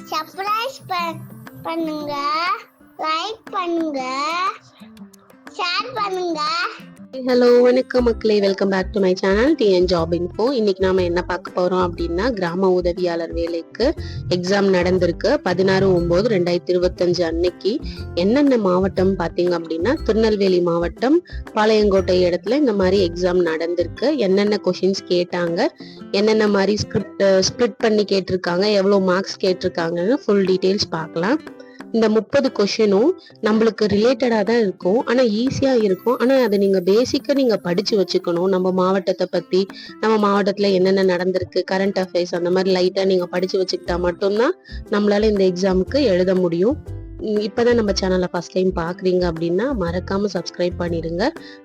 Surprise பண்ணுங்க, like பண்ணுங்க, share பண்ணுங்க. ஹலோ வணக்கம் மக்களே, welcome back to my channel TN job info. இன்னைக்கு நாம என்ன பார்க்க போறோம் அப்படின்னா, கிராம உதவியாளர் வேலைக்கு எக்ஸாம் நடந்திருக்கு 16/9/2025 அன்னைக்கு. என்னென்ன மாவட்டம் பார்த்தீங்க அப்படின்னா, திருநெல்வேலி மாவட்டம் பாளையங்கோட்டை இடத்துல இந்த மாதிரி எக்ஸாம் நடந்திருக்கு. என்னென்ன கொஷின்ஸ் கேட்டாங்க, என்னென்ன மாதிரி ஸ்பிளிட் பண்ணி கேட்டிருக்காங்க, எவ்வளோ மார்க்ஸ் கேட்டிருக்காங்கன்னு ஃபுல் டீட்டெயில்ஸ் பார்க்கலாம். இந்த 30 கொஷினும் நம்மளுக்கு ரிலேட்டடா தான் இருக்கும், ஆனா ஈஸியா இருக்கும். ஆனா அதை நீங்க பேசிக்கா நீங்க படிச்சு வச்சுக்கணும். நம்ம மாவட்டத்தை பத்தி, நம்ம மாவட்டத்துல என்னென்ன நடந்திருக்கு, கரண்ட் அஃபேர்ஸ் அந்த மாதிரி லைட்டா நீங்க படிச்சு வச்சுக்கிட்டா மட்டும்தான் நம்மளால இந்த எக்ஸாமுக்கு எழுத முடியும். இப்பதான் நம்ம சேனலை ஃபர்ஸ்ட் டைம் பாக்குறீங்க அப்படின்னா மறக்காம சப்ஸ்கிரைப் பண்ணிடுங்க.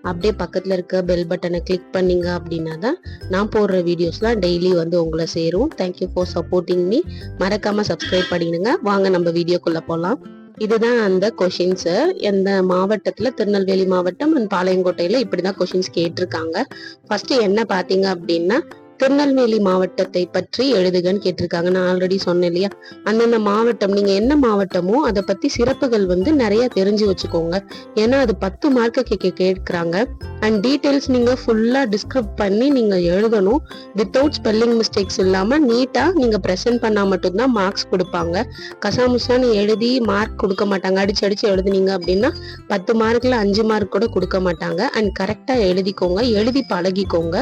அப்படியே பக்கத்துல இருக்க பெல் பட்டனை கிளிக் பண்ணீங்க அப்படின்னா தான் நான் போடுற வீடியோஸ்லாம் டெய்லி வந்து உங்களை சேரும். Thank you for supporting me. மறக்காம சப்ஸ்கிரைப் பண்ணிடுங்க. வாங்க நம்ம வீடியோக்குள்ள போலாம். இதுதான் அந்த கொஷின்ஸ். எந்த மாவட்டத்துல, திருநெல்வேலி மாவட்டம் அண்ட் பாளையங்கோட்டையில இப்படிதான் கொஷின்ஸ் கேட்டிருக்காங்க. ஃபர்ஸ்ட் என்ன பாத்தீங்க அப்படின்னா, திருநெல்வேலி மாவட்டத்தை பற்றி எழுதுகன்னு கேட்டிருக்காங்க. நான் ஆல்ரெடி சொன்னேன் இல்லையா, அந்தந்த மாவட்டம் நீங்க என்ன மாவட்டமோ அதை பத்தி சிறப்புகள் வந்து நிறைய தெரிஞ்சு வச்சுக்கோங்க. ஏன்னா அது 10 மார்க்கு கேட்கிறாங்க. அண்ட் டீடைல்ஸ் நீங்க ஃபுல்லா டிஸ்கிரைப் பண்ணி நீங்க எழுதணும். வித்தவுட் ஸ்பெல்லிங் மிஸ்டேக்ஸ் இல்லாம நீட்டா நீங்க பிரசன்ட் பண்ணா மட்டும்தான் மார்க்ஸ் கொடுப்பாங்க. கசாமுசான்னு எழுதி மார்க் கொடுக்க மாட்டாங்க. அடிச்சு எழுதுனீங்க அப்படின்னா 10 மார்க்ல 5 மார்க் கூட கொடுக்க மாட்டாங்க. அண்ட் கரெக்டா எழுதிக்கோங்க, எழுதி பழகிக்கோங்க.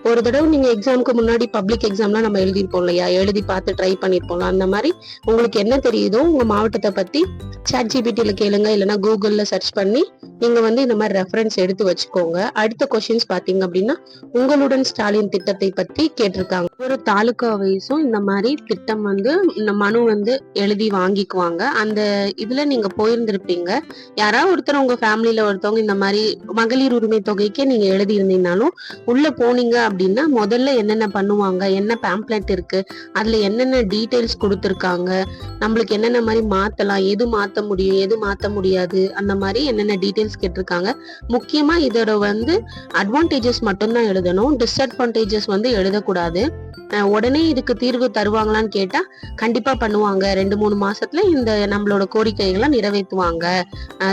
ஒரு தடவை நீங்க எக்ஸாமுக்கு முன்னாடி பப்ளிக் எக்ஸாம்லாம் நம்ம எழுதிருப்போம் இல்லையா, எழுதி பார்த்து ட்ரை பண்ணிருப்போம். அந்த மாதிரி உங்களுக்கு என்ன தெரியுதோ உங்க மாவட்டத்தை பத்தி ChatGPT-ல கேளுங்க, இல்லைன்னா கூகுள்ல சர்ச் பண்ணி நீங்க வந்து இந்த மாதிரி ரெஃபரன்ஸ் எடுத்து வச்சுக்கோங்க. அடுத்த கொஸ்டின்ஸ் பாத்தீங்க அப்படின்னா, உங்களுடன் ஸ்டாலின் திட்டத்தை பத்தி கேட்டிருக்காங்க. ஒரு தாலுகா வயசும் இந்த மாதிரி திட்டம் வந்து இந்த மனு வந்து எழுதி வாங்கிக்குவாங்க. அந்த இதுல நீங்க போயிருந்திருப்பீங்க. யாராவது ஒருத்தர் உங்க ஃபேமிலியில ஒருத்தவங்க இந்த மாதிரி மகளிர் உரிமை தொகைக்கே நீங்க எழுதி இருந்தீங்கனாலும் உள்ள போனீங்க அப்படின்னா முதல்ல என்னென்ன பண்ணுவாங்க, என்ன பேம்ப்ளெட் இருக்கு, அதுல என்னென்ன டீடைல்ஸ் கொடுத்துருக்காங்க, நம்மளுக்கு என்னென்ன மாதிரி மாத்தலாம், எது மாத்த முடியும், எது மாத்த முடியாது, அந்த மாதிரி என்னென்ன டீடைல்ஸ் கேட்டிருக்காங்க. முக்கியமா இதோட வந்து அட்வான்டேஜஸ் மட்டும்தான் எழுதணும், டிஸ்அட்வான்டேஜஸ் வந்து எழுதக்கூடாது. உடனே இதுக்கு தீர்வு தருவாங்களான்னு கேட்டா கண்டிப்பா பண்ணுவாங்க. 2-3 மாசத்துல இந்த நம்மளோட கோரிக்கைகளை நிறைவேற்றுவாங்க.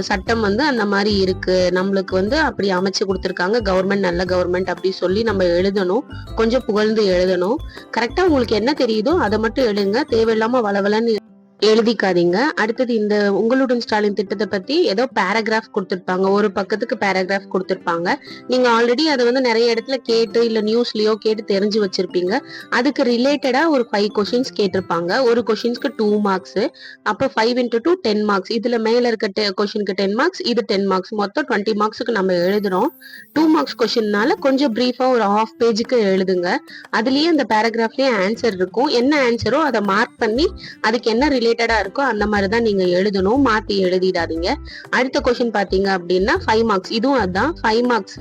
சட்டம் வந்து அந்த மாதிரி இருக்கு, நம்மளுக்கு வந்து அப்படி அமைச்சு கொடுத்துருக்காங்க, கவர்மெண்ட் நல்ல கவர்மெண்ட் அப்படி சொல்லி நம்ம எழுதணும். கொஞ்சம் புகழ்ந்து எழுதணும். கரெக்டா உங்களுக்கு என்ன தெரியுதோ அதை மட்டும் எழுதுங்க. தேவையில்லாம வளவலன்னு எழுதிக்காதீங்க. அடுத்தது இந்த உங்களுடன் ஸ்டாலின் திட்டத்தை பத்தி ஏதோ பேராகிராஃப் கொடுத்திருப்பாங்க, ஒரு பக்கத்துக்கு பேராகிராஃப் கொடுத்திருப்பாங்க. நீங்க ஆல்ரெடி அதை வந்து நிறைய இடத்துல கேட்டு இல்ல நியூஸ்லயோ கேட்டு தெரிஞ்சு வச்சிருப்பீங்க. அதுக்கு ரிலேட்டடா ஒரு 5 கொஸ்டின்ஸ் கேட்டிருப்பாங்க. ஒரு கொஸ்டின்ஸ்க்கு 2 மார்க்ஸ். அப்ப 5 × 2 10 மார்க்ஸ். இதுல மேல இருக்க கொஸ்டினுக்கு 10 மார்க்ஸ், இது 10 மார்க்ஸ். மொத்தம் 20 மார்க்ஸுக்கு நம்ம எழுதுறோம். 2 மார்க்ஸ் கொஸ்டின்னால கொஞ்சம் பிரீஃபா ஒரு ½ பேஜுக்கு எழுதுங்க. அதுலயே அந்த பேராகிராஃப்லயே ஆன்சர் இருக்கும். என்ன ஆன்சரோ அதை மார்க் பண்ணி அதுக்கு என்ன ரிலேட்டடா இருக்கோ அந்த மாதிரிதான் நீங்க எழுதணும். மாத்தி எழுதிடாதீங்க. அடுத்த கொஸ்டின் பாத்தீங்க அப்படின்னா 5 மார்க்ஸ். இதுவும் அதான் 5 மார்க்ஸ்.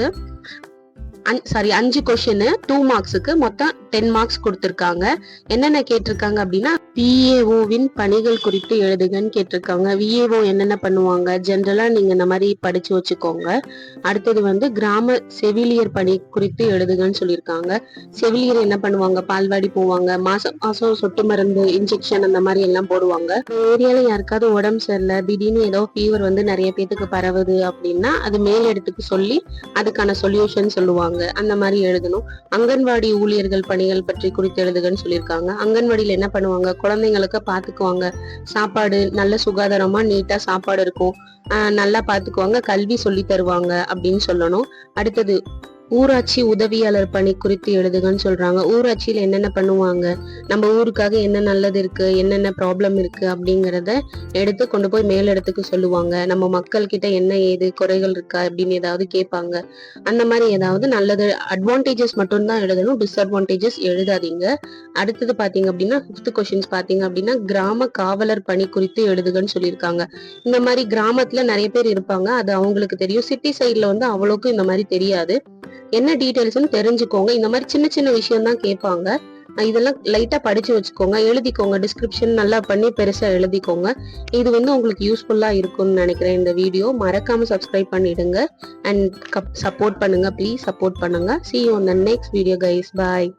5 கொஸ்டின் 2 மார்க்ஸுக்கு மொத்தம் 10 மார்க்ஸ் கொடுத்திருக்காங்க. என்னென்ன கேட்டிருக்காங்க அப்படின்னா, விஏஓவின் பணிகள் குறித்து எழுதுகன்னு கேட்டிருக்காங்க. விஏஓ என்னென்ன பண்ணுவாங்க, ஜென்ரலா நீங்க இந்த மாதிரி படிச்சு வச்சுக்கோங்க. அடுத்தது வந்து கிராம செவிலியர் பணி குறித்து எழுதுகன்னு சொல்லியிருக்காங்க. செவிலியர் என்ன பண்ணுவாங்க, பால்வாடி போவாங்க, மாசம் மாசம் சொட்டு மருந்து இன்ஜெக்ஷன் அந்த மாதிரி எல்லாம் போடுவாங்க. ஏரியால யாருக்காவது உடம்பு சரியில்லை, திடீர்னு ஏதோ ஃபீவர் வந்து நிறைய பேத்துக்கு பரவுது அப்படின்னா அது மேல் இடத்துக்கு சொல்லி அதுக்கான சொல்யூஷன் சொல்லுவாங்க. அந்த மாதிரி எழுதணும். அங்கன்வாடி ஊழியர்கள் பணிகள் பற்றி குறித்து எழுதுகன்னு சொல்லியிருக்காங்க. அங்கன்வாடியில என்ன பண்ணுவாங்க, குழந்தைங்களுக்கு பாத்துக்குவாங்க. சாப்பாடு நல்ல சுகாதாரமா நீட்டா சாப்பாடு இருக்கும், நல்லா பாத்துக்குவாங்க, கல்வி சொல்லி தருவாங்க அப்படின்னு சொல்லணும். அடுத்தது ஊராட்சி உதவியாளர் பணி குறித்து எழுதுகன்னு சொல்றாங்க. ஊராட்சியில என்னென்ன பண்ணுவாங்க, நம்ம ஊருக்காக என்ன நல்லது இருக்கு, என்னென்ன ப்ராப்ளம் இருக்கு அப்படிங்கறத எடுத்து கொண்டு போய் மேல் இடத்துக்கு சொல்லுவாங்க. நம்ம மக்கள் கிட்ட என்ன ஏது குறைகள் இருக்கா அப்படின்னு ஏதாவது கேட்பாங்க. அந்த மாதிரி ஏதாவது நல்லது அட்வான்டேஜஸ் மட்டும்தான் எழுதணும், டிஸ்அட்வான்டேஜஸ் எழுதாதீங்க. அடுத்தது பாத்தீங்க அப்படின்னா 5th கொஸ்டின்ஸ் பாத்தீங்க அப்படின்னா, கிராம காவலர் பணி குறித்து எழுதுகன்னு சொல்லியிருக்காங்க. இந்த மாதிரி கிராமத்துல நிறைய பேர் இருப்பாங்க, அது அவங்களுக்கு தெரியும். சிட்டி சைட்ல வந்து அவ்வளவுக்கும் இந்த மாதிரி தெரியாது. என்ன டீடைல்ஸ்னு தெரிஞ்சுக்கோங்க. இந்த மாதிரி சின்ன சின்ன விஷயம் தான் கேட்பாங்க. இதெல்லாம் லைட்டா படிச்சு வச்சுக்கோங்க, எழுதிக்கோங்க. டிஸ்கிரிப்ஷன் நல்லா பண்ணி பெருசா எழுதிக்கோங்க. இது வந்து உங்களுக்கு யூஸ்ஃபுல்லா இருக்கும்னு நினைக்கிறேன். இந்த வீடியோ மறக்காம சப்ஸ்கிரைப் பண்ணிடுங்க அண்ட் சப்போர்ட் பண்ணுங்க. ப்ளீஸ் சப்போர்ட் பண்ணுங்க. See you on the next video guys. Bye.